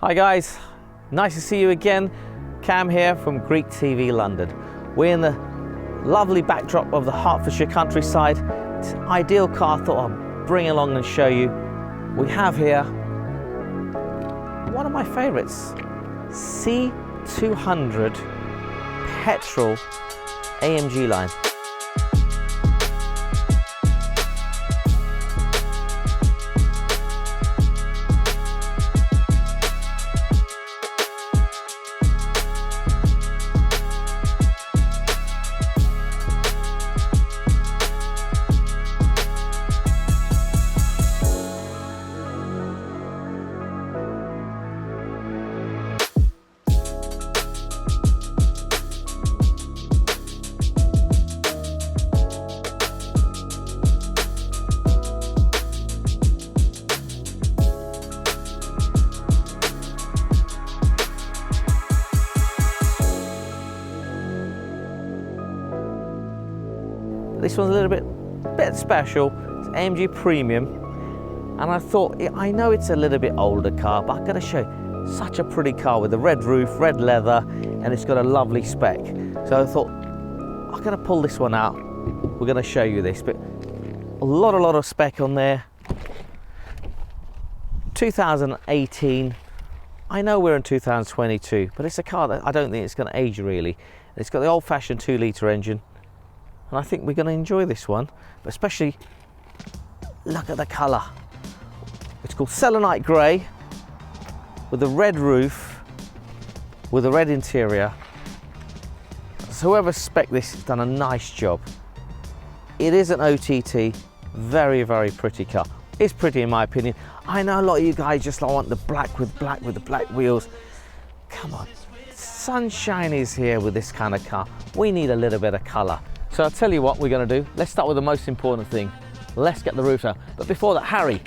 Hi guys, nice to see you again. Cam here from Greek TV London. We're in the lovely backdrop of the Hertfordshire countryside. It's an ideal car I thought I'd bring along and show you. We have here one of my favourites, C200 petrol AMG line. This one's a little bit special. It's AMG Premium, and I thought, I know it's a little bit older car, but I've got to show you, such a pretty car with the red roof, red leather, and it's got a lovely spec. So I thought, I'm going to pull this one out. We're going to show you this, but a lot of spec on there. 2018. I know we're in 2022, but it's a car that I don't think it's going to age really. It's got the old-fashioned 2-litre engine. And I think we're going to enjoy this one, but especially look at the colour. It's called selenite grey with a red roof, with a red interior. So whoever spec'd this has done a nice job. It is an OTT, very pretty car. It's pretty in my opinion. I know a lot of you guys just want the black with the black wheels. Come on, sunshine is here with this kind of car. We need a little bit of colour. So I'll tell you what we're going to do. Let's start with the most important thing. Let's get the roof out. But before that, Harry,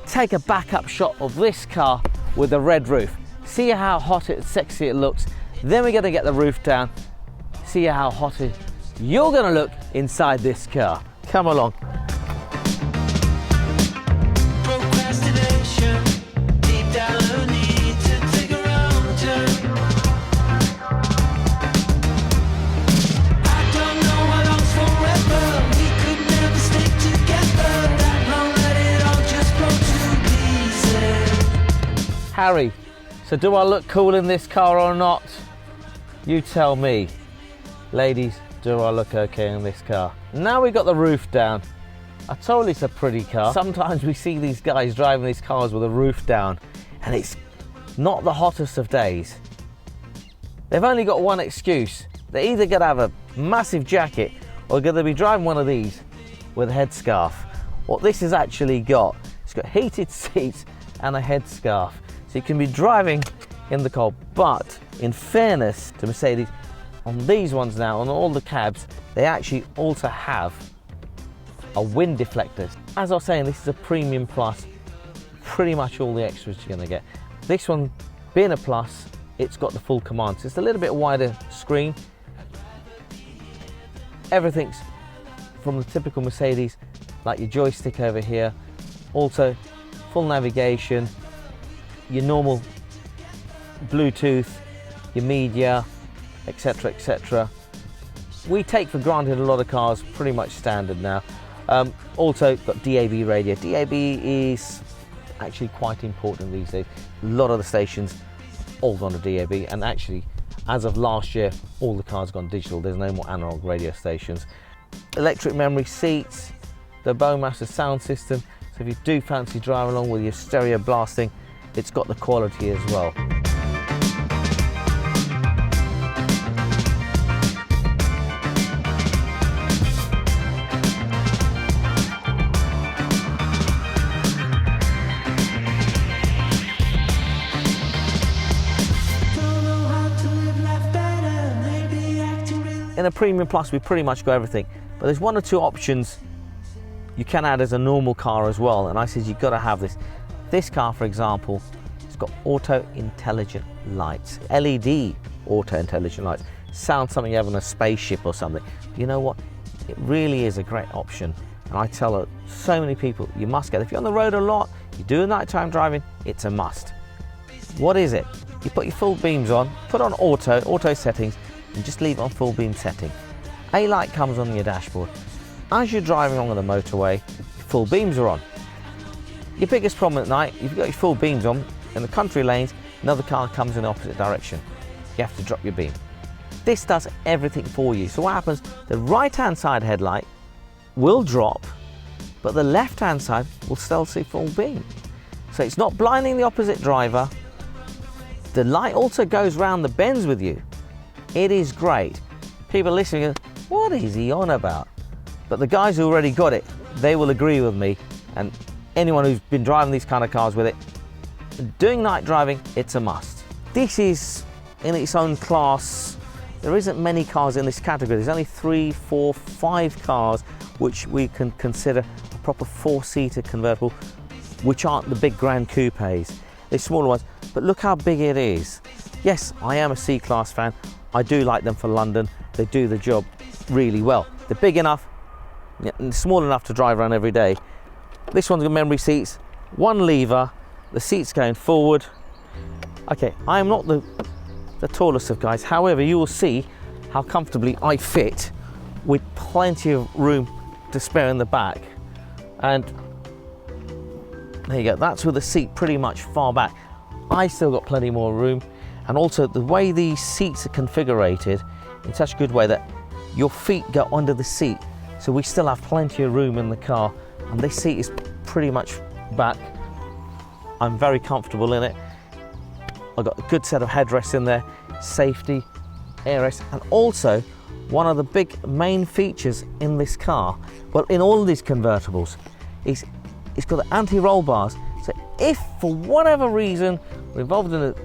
take a backup shot of this car with the red roof. See how hot and sexy it looks. Then we're going to get the roof down. See how hot you're going to look inside this car. Come along. Harry, so do I look cool in this car or not? You tell me. Ladies, do I look okay in this car? Now we got the roof down. I told you it's a pretty car. Sometimes we see these guys driving these cars with the roof down and it's not the hottest of days. They've only got one excuse. They're either going to have a massive jacket or going to be driving one of these with a headscarf. What this has actually got, it's got heated seats and a headscarf. So you can be driving in the cold, but in fairness to Mercedes, on these ones now, on all the cabs, they actually also have a wind deflector. As I was saying, this is a Premium Plus, pretty much all the extras you're going to get. This one being a Plus, it's got the full command, so it's a little bit wider screen. Everything's from the typical Mercedes, like your joystick over here, also full navigation, your normal Bluetooth, your media, etc. We take for granted a lot of cars, pretty much standard now. Also got DAB radio. DAB is actually quite important these days. A lot of the stations all gone to DAB, and actually as of last year all the cars gone digital. There's no more analog radio stations. Electric memory seats, the Bowmaster sound system, so if you do fancy driving along with your stereo blasting, it's got the quality as well. In a Premium Plus, we pretty much got everything, but there's one or two options you can add as a normal car as well, and I said you've got to have this. This car, for example, it's got auto intelligent lights, LED auto intelligent lights. Sounds something you have on a spaceship or something. But you know what? It really is a great option. And I tell so many people, you must get it. If you're on the road a lot, you do nighttime driving, it's a must. What is it? You put your full beams on, put on auto settings, and just leave it on full beam setting. A light comes on your dashboard. As you're driving along the motorway, full beams are on. Your biggest problem at night, you've got your full beams on, in the country lanes, another car comes in the opposite direction. You have to drop your beam. This does everything for you. So what happens, the right-hand side headlight will drop, but the left-hand side will still see full beam. So it's not blinding the opposite driver. The light also goes round the bends with you. It is great. People listening, what is he on about? But the guys who already got it, they will agree with me. And anyone who's been driving these kind of cars with it, doing night driving, it's a must. This is in its own class. There isn't many cars in this category. There's only 3, 4, 5 cars which we can consider a proper 4-seater convertible, which aren't the big Grand Coupes. They're smaller ones, but look how big it is. Yes, I am a C-Class fan. I do like them for London. They do the job really well. They're big enough and small enough to drive around every day. This one's got memory seats, one lever, the seats going forward. Okay, I am not the tallest of guys. However, you will see how comfortably I fit with plenty of room to spare in the back. And there you go, that's with the seat pretty much far back. I still got plenty more room. And also the way these seats are configured in such a good way that your feet go under the seat. So we still have plenty of room in the car. And this seat is pretty much back. I'm very comfortable in it. I've got a good set of headrests in there, safety, ARS, and also one of the big main features in this car, well, in all of these convertibles, is it's got the anti-roll bars. So if for whatever reason we're involved in an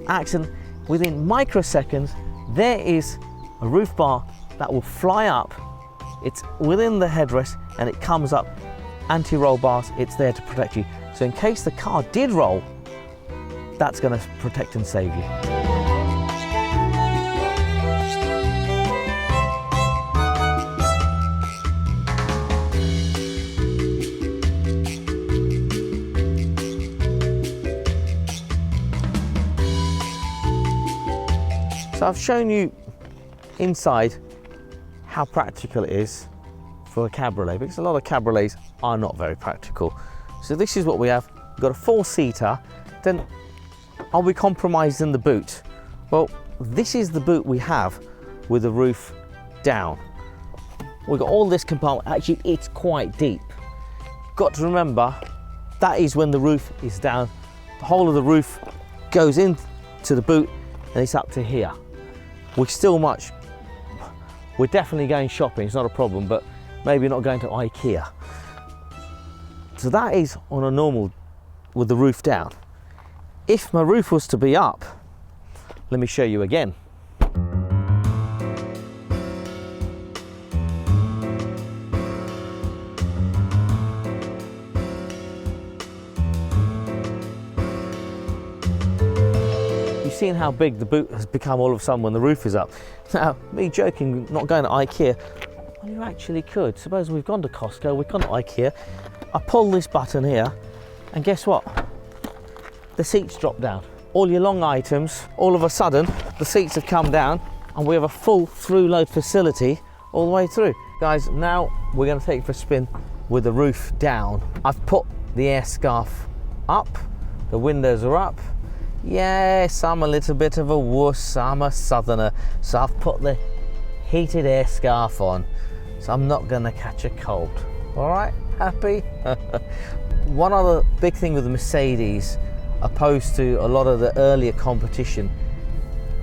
accident, within microseconds, there is a roof bar that will fly up. It's within the headrest and it comes up. Anti-roll bars, it's there to protect you. So in case the car did roll, that's going to protect and save you. So I've shown you inside how practical it is for a cabriolet, because a lot of cabriolets are not very practical. So this is what we have. We've got a 4-seater. Then are we compromised in the boot? Well, this is the boot we have with the roof down. We've got all this compartment. Actually, it's quite deep. Got to remember, that is when the roof is down. The whole of the roof goes into the boot and it's up to here. We're definitely going shopping, it's not a problem, but maybe not going to IKEA. So that is on a normal with the roof down. If my roof was to be up, let me show you again. You've seen how big the boot has become all of a sudden when the roof is up. Now, me joking, not going to IKEA, well, you actually could. Suppose we've gone to Costco, we've gone to IKEA. I pull this button here, and guess what? The seats drop down. All your long items, all of a sudden, the seats have come down, and we have a full through-load facility all the way through. Guys, now we're going to take it for a spin with the roof down. I've put the air scarf up, the windows are up. Yes, I'm a little bit of a wuss, I'm a southerner, so I've put the heated air scarf on, so I'm not going to catch a cold. All right, happy? One other big thing with the Mercedes, opposed to a lot of the earlier competition,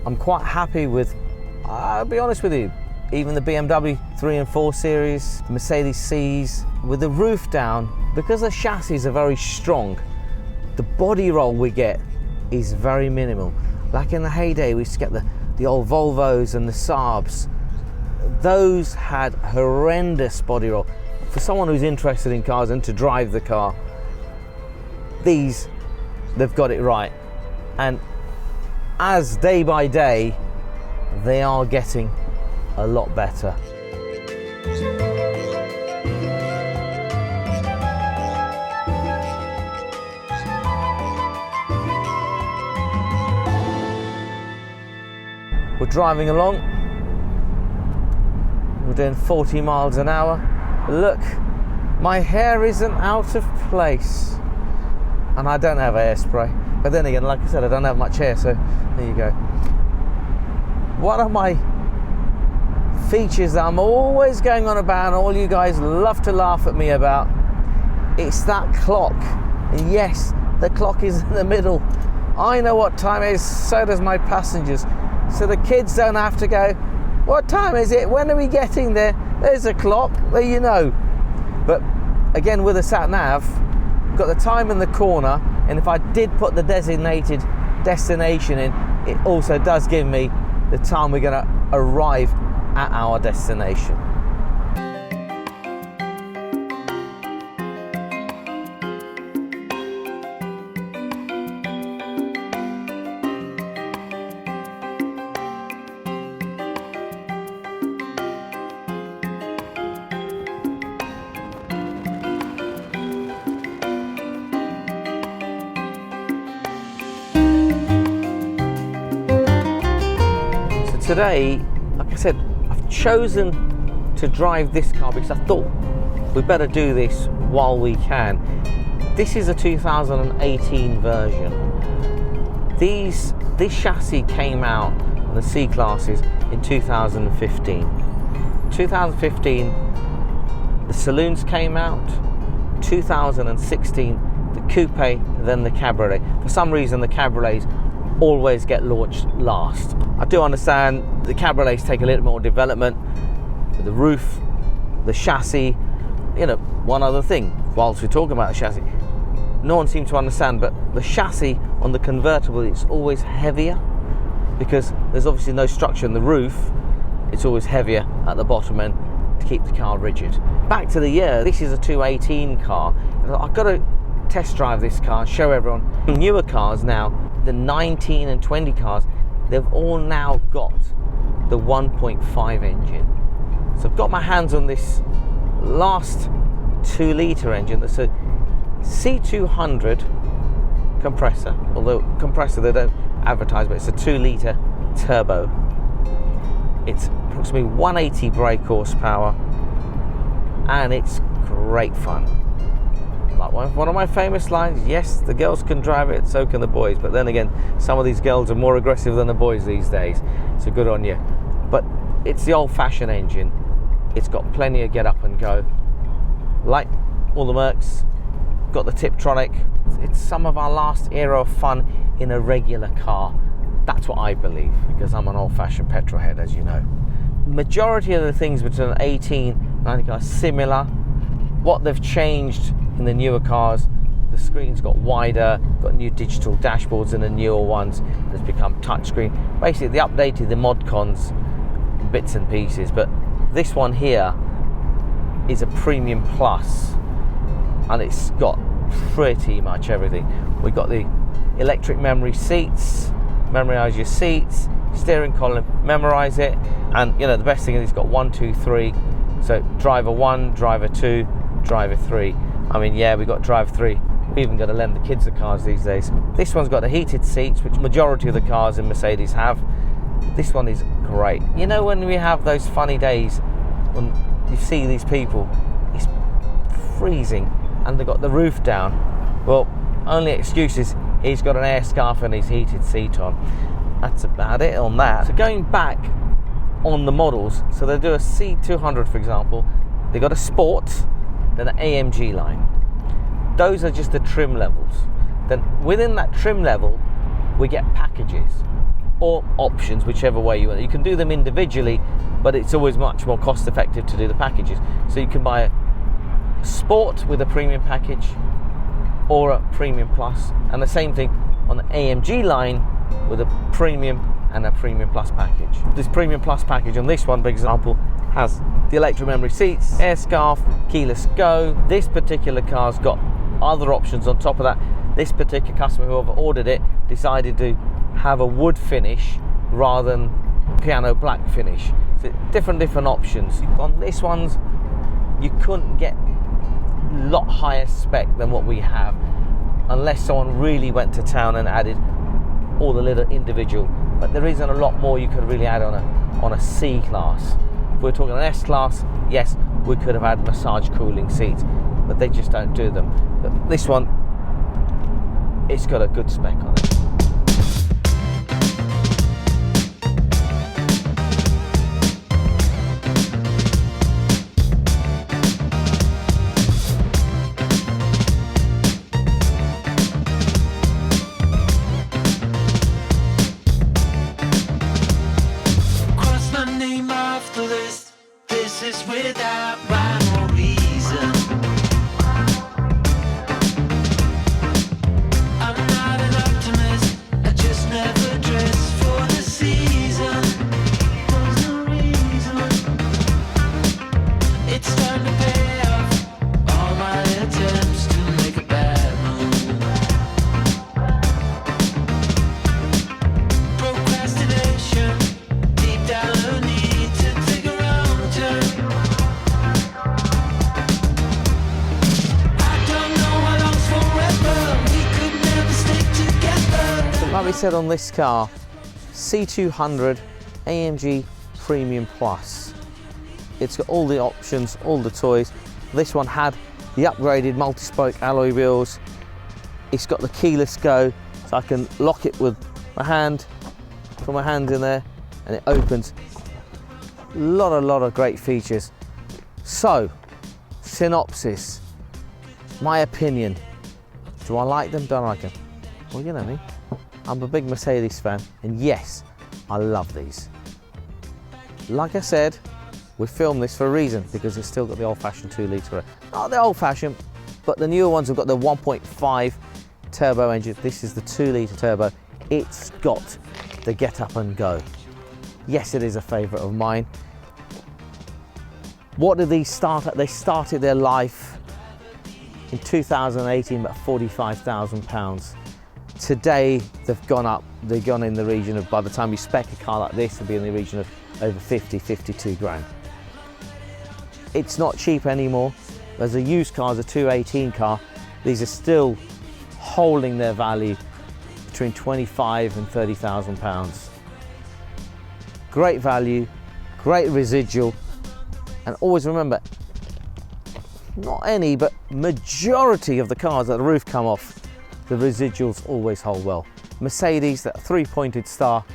I'm quite happy with, I'll be honest with you, even the BMW 3 and 4 Series, the Mercedes C's, with the roof down, because the chassis are very strong, the body roll we get is very minimal. Like in the heyday, we used to get the old Volvos and the Saabs. Those had horrendous body roll. For someone who's interested in cars and to drive the car, these, they've got it right. And as day by day, they are getting a lot better. We're driving along. We're doing 40 miles an hour. Look, my hair isn't out of place. And I don't have hairspray. But then again, like I said, I don't have much hair, so there you go. One of my features that I'm always going on about, and all you guys love to laugh at me about, it's that clock. And yes, the clock is in the middle. I know what time it is, so does my passengers. So the kids don't have to go, what time is it? When are we getting there? There's a clock, there you know. But again, with a sat nav, got the time in the corner, and if I did put the designated destination in, it also does give me the time we're going to arrive at our destination. Today, like I said, I've chosen to drive this car because I thought we better do this while we can. This is a 2018 version. This chassis came out on the C classes in 2015. 2015, the saloons came out. 2016, the coupe, then the cabriolet. For some reason, the cabriolets always get launched last. I do understand the cabriolets take a little more development, the roof, the chassis. You know, one other thing, whilst we're talking about the chassis, no one seems to understand, but the chassis on the convertible is always heavier because there's obviously no structure in the roof. It's always heavier at the bottom end to keep the car rigid. Back to the year, this is a 218 car. I've got to test drive this car, show everyone. Newer cars now, the 19 and 20 cars, they've all now got the 1.5 engine. So I've got my hands on this last 2-litre engine. That's a C200 compressor, although compressor they don't advertise, but it's a 2-litre turbo. It's approximately 180 brake horsepower, and it's great fun. Like one of my famous lines, yes, the girls can drive it, so can the boys. But then again, some of these girls are more aggressive than the boys these days, so good on you. But it's the old-fashioned engine. It's got plenty of get up and go. Like all the Mercs, got the Tiptronic. It's some of our last era of fun in a regular car. That's what I believe, because I'm an old-fashioned petrol head, as you know. Majority of the things between 18 and 90 are similar. What they've changed in the newer cars, the screens got wider, got new digital dashboards in the newer ones. It's become touchscreen. Basically, they updated the mod cons bits and pieces, but this one here is a premium plus, and it's got pretty much everything. We've got the electric memory seats, memorize your seats, steering column, memorize it, and you know the best thing is it's got 1, 2, 3. So driver 1, driver 2, driver 3. I mean, yeah, we got driver 3. We even got to lend the kids the cars these days. This one's got the heated seats, which majority of the cars in Mercedes have. This one is great. You know, when we have those funny days when you see these people, it's freezing and they've got the roof down. Well, only excuse is he's got an air scarf and his heated seat on. That's about it on that. So going back on the models, so they do a C200, for example, they got a Sport, then an AMG line. Those are just the trim levels. Then within that trim level, we get packages or options, whichever way you want. You can do them individually, but it's always much more cost effective to do the packages. So you can buy a Sport with a premium package or a premium plus, and the same thing on the AMG line with a premium and a premium plus package. This premium plus package on this one, for example, has the electric memory seats, air scarf, keyless go. This particular car's got other options on top of that. This particular customer, whoever ordered it, decided to have a wood finish rather than piano black finish. So different options. On this one's, you couldn't get a lot higher spec than what we have unless someone really went to town and added all the little individual, but there isn't a lot more you could really add on a C class. If we're talking an S class, yes, we could have had massage cooling seats, but they just don't do them. But this one, it's got a good spec on it. This is without rhyme or reason. I'm not an optimist, I just never dress for the season. There's no reason. It's time to pay off all my attempts to make a bad move. Procrastination, deep down a need to take a wrong turn. I don't know how long's forever, we could never stick together. So like we said on this car, C200 AMG Premium Plus. It's got all the options, all the toys. This one had the upgraded multi-spoke alloy wheels. It's got the keyless go, so I can lock it with my hand, put my hand in there, and it opens. A lot of great features. So, synopsis, my opinion. Do I like them, don't I like them? Well, you know me, I'm a big Mercedes fan, and yes, I love these. Like I said, we filmed this for a reason, because it's still got the old-fashioned 2-litre. Not the old-fashioned, but the newer ones have got the 1.5 turbo engine. This is the 2-litre turbo. It's got the get up and go. Yes, it is a favourite of mine. What did these start at? They started their life in 2018 at £45,000. Today, they've gone up. They've gone in the region of, by the time you spec a car like this, it'll be in the region of over 50, 52 grand. It's not cheap anymore. As a used car, as a 218 car, these are still holding their value between 25 and 30,000 pounds. Great value, great residual, and always remember, not any, but majority of the cars that the roof come off, the residuals always hold well. Mercedes, that 3-pointed star,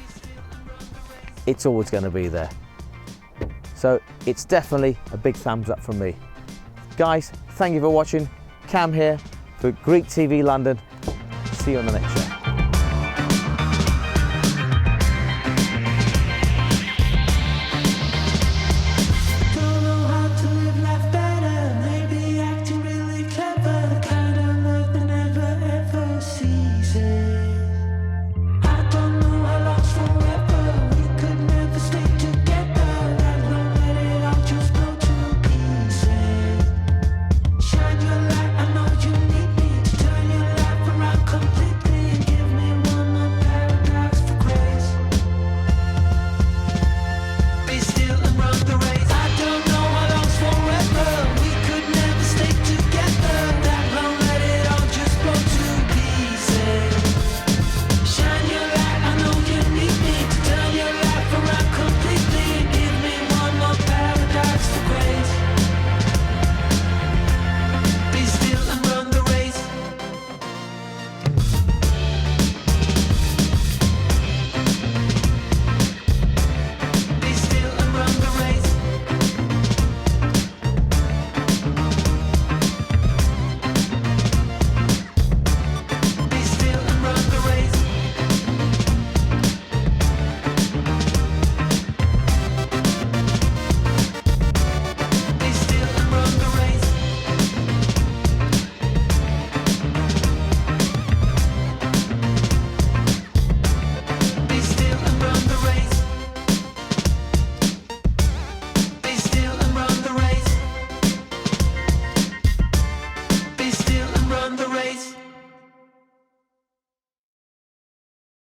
it's always going to be there. So it's definitely a big thumbs up from me. Guys, thank you for watching. Cam here for Greek TV London. See you on the next show.